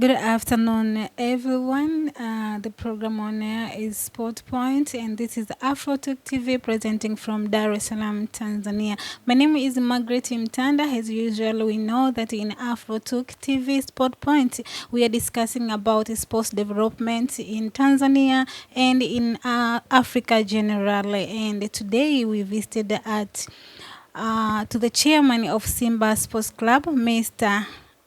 Good afternoon, everyone. The program on air is Sport Point, and this is Afrotuk TV presenting from Dar es Salaam, Tanzania. My name is Margaret Mtanda. As usual, we know that in Afrotuk TV Sport Point, we are discussing about sports development in Tanzania and in Africa generally. And today we visited to the chairman of Simba Sports Club, Mr.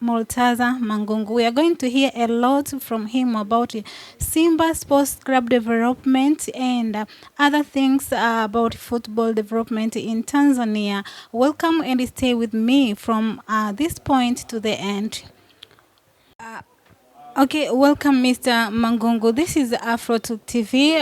Murtaza Mangungu. We are going to hear a lot from him about Simba Sports Club development and other things about football development in Tanzania. Welcome and stay with me from this point to the end. Okay, welcome, Mr. Mangungu. This is Afrotuk TV,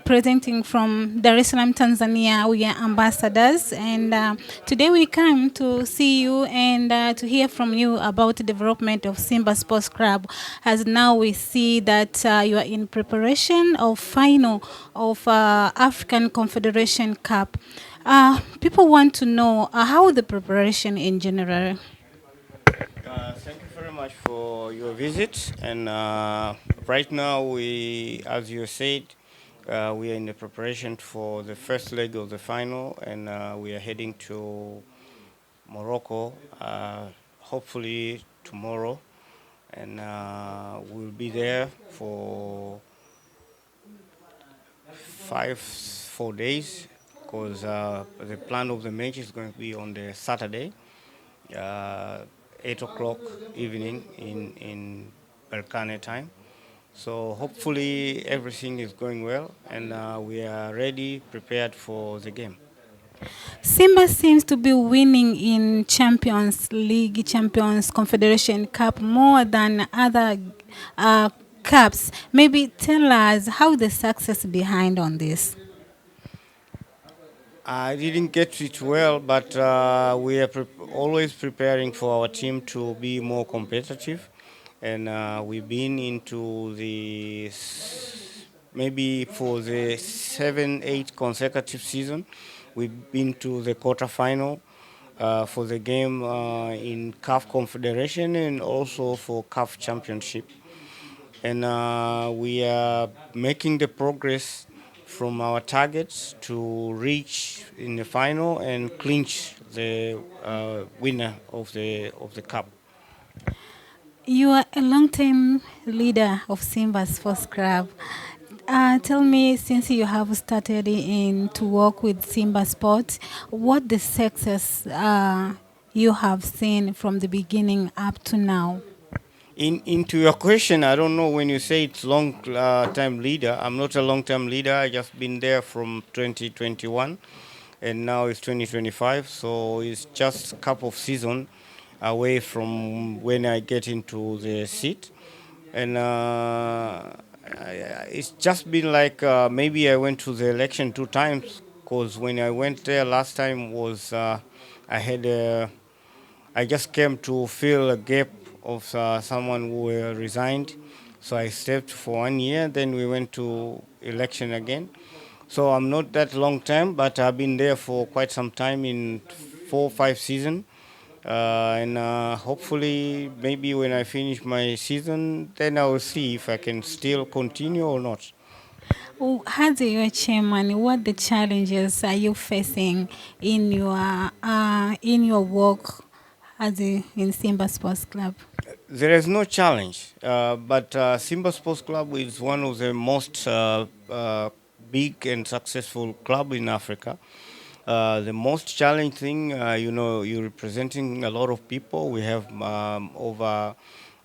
presenting from Dar es Salaam, Tanzania. We are ambassadors, and today we come to see you and to hear from you about the development of Simba Sports Club. As now we see that you are in preparation of final of African Confederation Cup. People want to know how the preparation in general. Thank you very much for your visit. And right now, as you said, we are in the preparation for the first leg of the final, and we are heading to Morocco, hopefully tomorrow, and we'll be there for 4 days because the plan of the match is going to be on the Saturday. uh, 8 o'clock evening in Berkane time. So hopefully everything is going well and we are ready, prepared for the game. Simba seems to be winning in Champions League, Champions Confederation Cup more than other uh, cups. Maybe tell us how the success behind on this. I didn't get it well, but we are always preparing for our team to be more competitive. And we've been into maybe for the 7, 8 consecutive season. We've been to the quarterfinal for the game in CAF Confederation and also for CAF Championship. And we are making the progress from our targets to reach in the final and clinch the winner of the cup. You are a long-time leader of Simba Sports Club. Tell me, since you have started in to work with Simba Sports, what the success you have seen from the beginning up to now? Into your question, I don't know when you say it's long time leader. I'm not a long time leader. I just been there from 2021, and now it's 2025. So it's just a couple of seasons away from when I get into the seat, and it's just been like maybe I went to the election 2 times because when I went there last time was I had a I just came to fill a gap of someone who resigned. So I stepped for 1 year, then we went to election again. So I'm not that long time, but I've been there for quite some time in 4, 5 seasons. And hopefully, maybe when I finish my season, then I will see if I can still continue or not. As your chairman, what the challenges are you facing in your work in Simba Sports Club? There is no challenge, but Simba Sports Club is one of the most big and successful club in Africa. The most challenging thing, you're representing a lot of people. We have over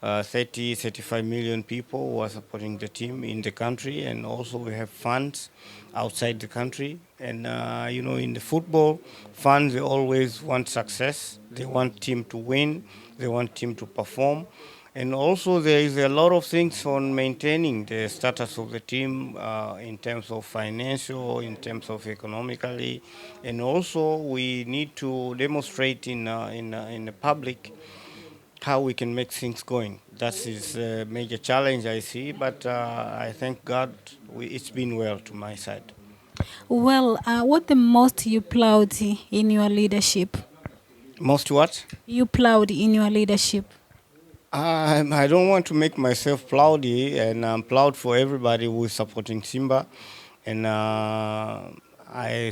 30, 35 million people who are supporting the team in the country, and also we have fans outside the country. And in the football, fans they always want success. They want team to win. They want team to perform. And also there is a lot of things on maintaining the status of the team in terms of financial, in terms of economically, and also we need to demonstrate in the public how we can make things going. That is a major challenge I see, but I thank God it's been well to my side. Well, what the most you proud in your leadership? Most what? You proud in your leadership? I don't want to make myself ploudy, and I'm proud for everybody who is supporting Simba. And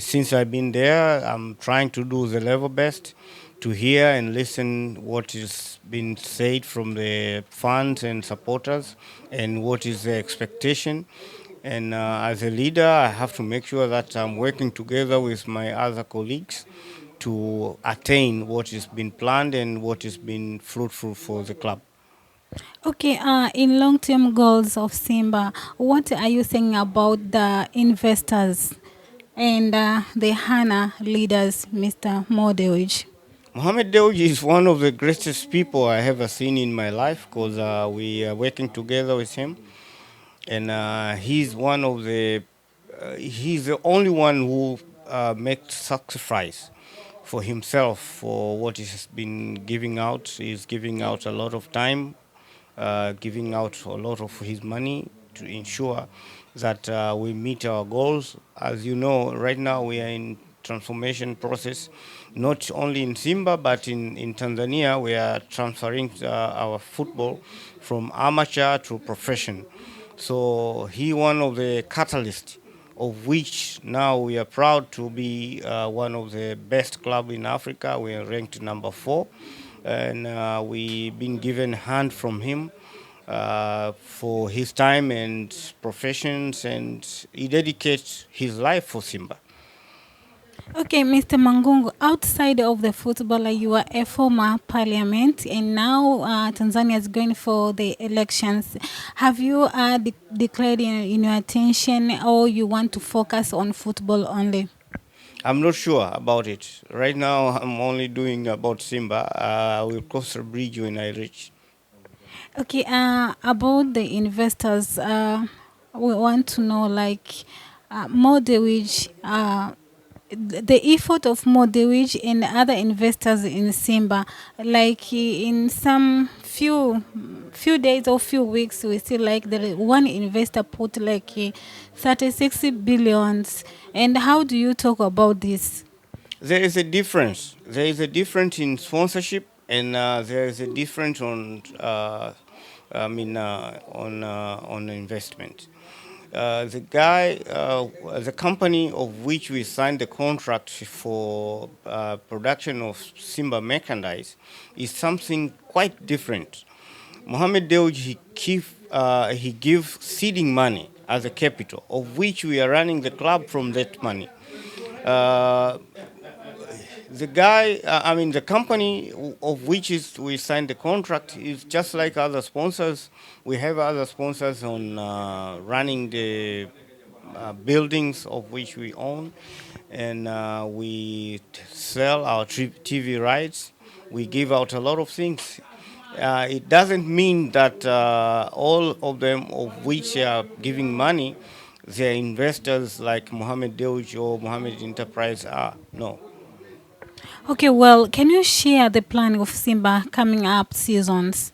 since I've been there, I'm trying to do the level best to hear and listen what is being said from the fans and supporters, and what is the expectation. And as a leader, I have to make sure that I'm working together with my other colleagues to attain what has been planned and what has been fruitful for the club. Okay, in long-term goals of Simba, what are you saying about the investors and the HANA leaders, Mr. Modewich? Mohammed Dewji is one of the greatest people I ever seen in my life, because we are working together with him, and he's the only one who makes sacrifice for himself for what he's been giving out. He's giving out a lot of time, giving out a lot of his money to ensure that we meet our goals. As you know, right now we are in transformation process, not only in Simba but in Tanzania. We are transferring our football from amateur to profession. So he one of the catalysts of which now we are proud to be one of the best club in Africa. We are ranked number 4, and we've been given hand from him for his time and professions, and he dedicates his life for Simba. Okay, Mr. Mangungu, outside of the footballer, you are a former parliament, and now Tanzania is going for the elections. Have you declared in your attention, or you want to focus on football only? I'm not sure about it. Right now, I'm only doing about Simba. I will cross the bridge when I reach. Okay, about the investors, we want to know like Modewich, the effort of Modewich and other investors in Simba, like in some few days or few weeks, we see like the one investor put like 36 billions. And how do you talk about this? There is a difference. There is a difference in sponsorship, and there is a difference on, on investment. The company of which we signed the contract for production of Simba merchandise is something quite different. Mohammed Dewji, he give seeding money as a capital, of which we are running the club from that money. Uh, the company of which is we signed the contract is just like other sponsors. We have other sponsors on running the buildings of which we own, and we sell our TV rights. We give out a lot of things. It doesn't mean that all of them of which are giving money, they're investors like Mohammed Dewji or Mohammed Enterprise are. No. Okay, well, can you share the plan of Simba coming up seasons?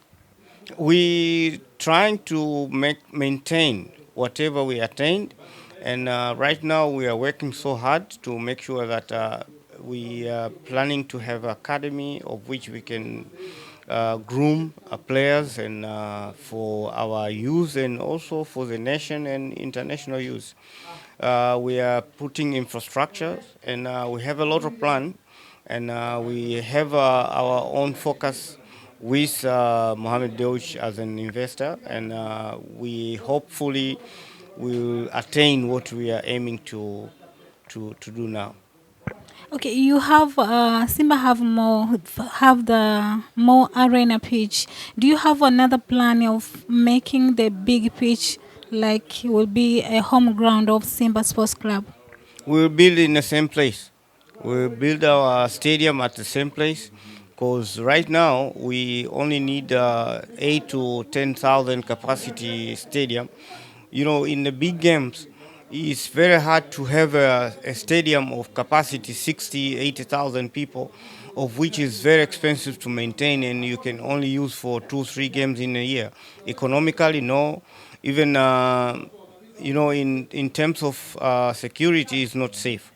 We trying to maintain whatever we attained, and right now we are working so hard to make sure that we are planning to have academy of which we can groom players, and for our youth and also for the nation and international youth. We are putting infrastructure, and we have a lot of plan, and we have our own focus with Mohammed Dewji as an investor, and we hopefully will attain what we are aiming to do now. Okay, you have Simba have the more arena pitch. Do you have another plan of making the big pitch like will be a home ground of Simba Sports Club? We will build in the same place. We will build our stadium at the same place, because right now we only need 8 to 10,000 capacity stadium. You know, in the big games, it's very hard to have a stadium of capacity 60, 80,000 people, of which is very expensive to maintain, and you can only use for 2, 3 games in a year. Economically, no. Even in terms of security, is not safe.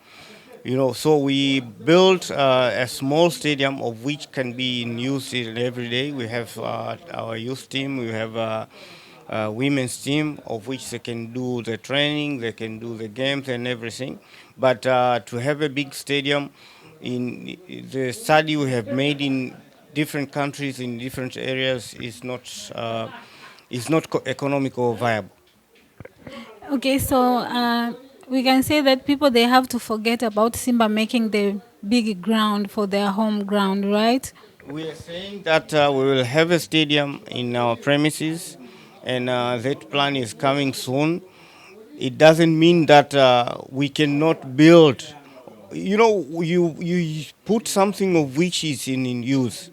So we built a small stadium of which can be in use in every day. We have our youth team, we have women's team of which they can do the training, they can do the games and everything. But to have a big stadium, in the study we have made in different countries in different areas is not economical or viable. Okay, so we can say that people they have to forget about Simba making the big ground for their home ground, right? We are saying that we will have a stadium in our premises, and that plan is coming soon. It doesn't mean that we cannot build. You put something of which is in use.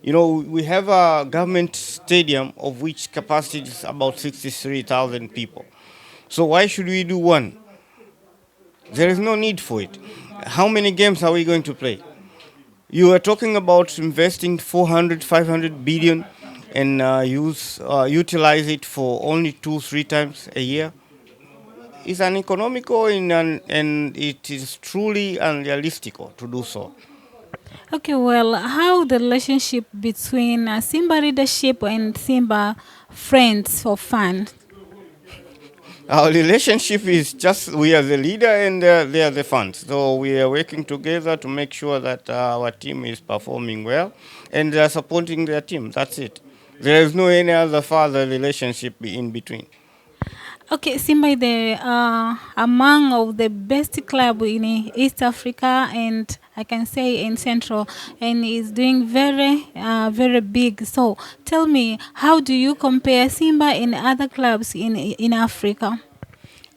We have a government stadium of which capacity is about 63,000 people. So why should we do one? There is no need for it. How many games are we going to play? You are talking about investing 400, 500 billion and utilize it for only 2, 3 times a year. It's uneconomical and it is truly unrealistic to do so. Okay, well, how the relationship between Simba leadership and Simba friends for fun? Our relationship is just we are the leader and they are the fans. So we are working together to make sure that our team is performing well and they are supporting their team. That's it. There is no any other further relationship in between. Okay, Simba is the among of the best club in East Africa and I can say in Central, and is doing very big. So tell me, how do you compare Simba and other clubs in Africa?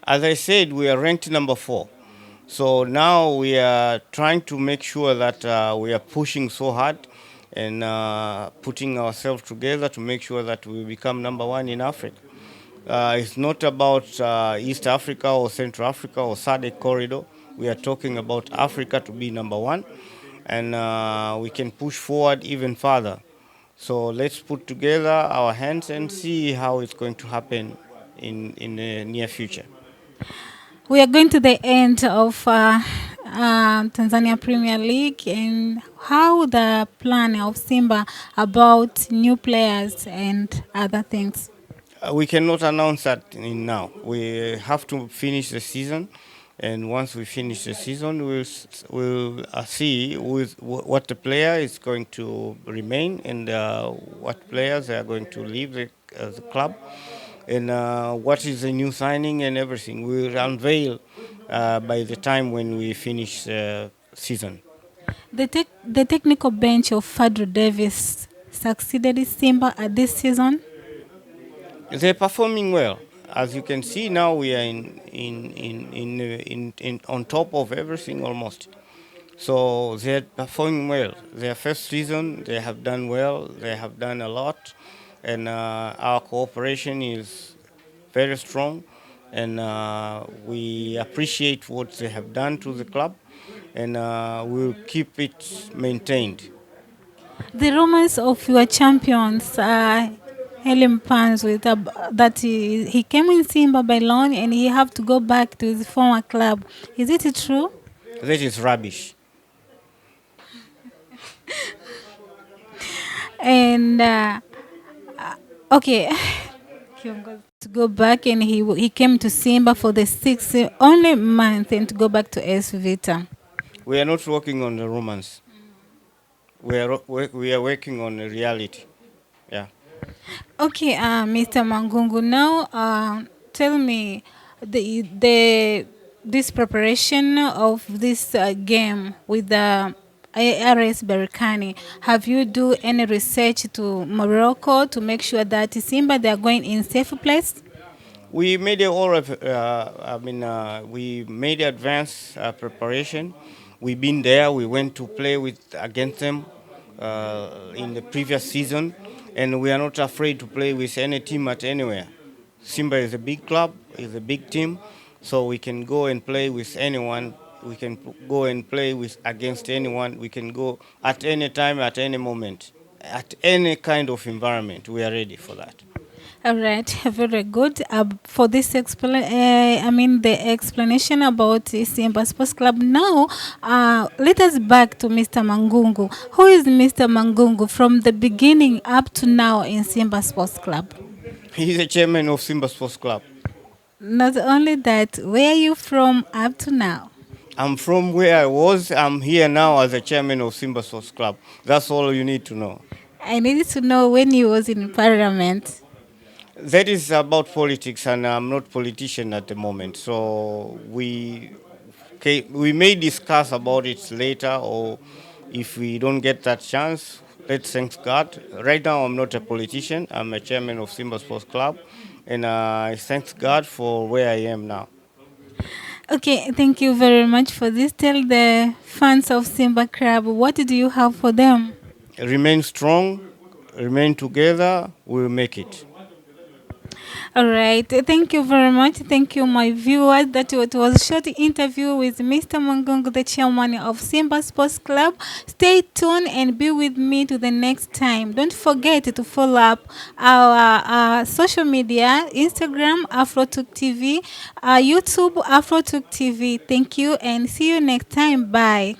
As I said, we are ranked number 4. So now we are trying to make sure that we are pushing so hard and putting ourselves together to make sure that we become number 1 in Africa. It's not about East Africa or Central Africa or SADC corridor. We are talking about Africa to be number 1, and we can push forward even further. So let's put together our hands and see how it's going to happen in the near future. We are going to the end of Tanzania Premier League and how the plan of Simba about new players and other things. We cannot announce that in now. We have to finish the season, and once we finish the season, we'll see what the player is going to remain and what players are going to leave the club, and what is the new signing and everything. We'll unveil by the time when we finish the season. The technical bench of Fadro Davis succeeded Simba at this season. They're performing well. As you can see now, we are in on top of everything almost. So they're performing well. Their first season, they have done well. They have done a lot, and our cooperation is very strong. And we appreciate what they have done to the club, and we'll keep it maintained. The rumors of your champions, Helen Pans, with that he came in Simba by loan and he have to go back to his former club. Is it true? That is rubbish. And okay, to go back and he came to Simba for the 6 only month and to go back to S Vita. We are not working on the romance. We are working on the reality. Yeah. Okay, Mr. Mangungu, now tell me the this preparation of this game with the ARS Berkane. Have you do any research to Morocco to make sure that Simba they are going in safe place? We made a all of, we made advanced preparation. We've been there. We went to play with against them in the previous season, and we are not afraid to play with any team at anywhere. Simba is a big club, is a big team, so we can go and play with anyone. We can go and play with against anyone. We can go at any time, at any moment, at any kind of environment. We are ready for that. All right, very good. For this the explanation about the Simba Sports Club. Now, let us back to Mr. Mangungu. Who is Mr. Mangungu from the beginning up to now in Simba Sports Club? He's the chairman of Simba Sports Club. Not only that, where are you from up to now? I'm from where I was. I'm here now as the chairman of Simba Sports Club. That's all you need to know. I needed to know when you was in parliament. That is about politics, and I'm not politician at the moment. So we may discuss about it later, or if we don't get that chance, let's thank God. Right now, I'm not a politician. I'm a chairman of Simba Sports Club, and I thank God for where I am now. Okay, thank you very much for this. Tell the fans of Simba Club, what do you have for them? Remain strong, remain together. We'll make it. All right. Thank you very much. Thank you, my viewers. It was a short interview with Mr. Mangungu, the chairman of Simba Sports Club. Stay tuned and be with me to the next time. Don't forget to follow up our social media, Instagram, Afrotuk TV, YouTube, Afrotuk TV. Thank you and see you next time. Bye.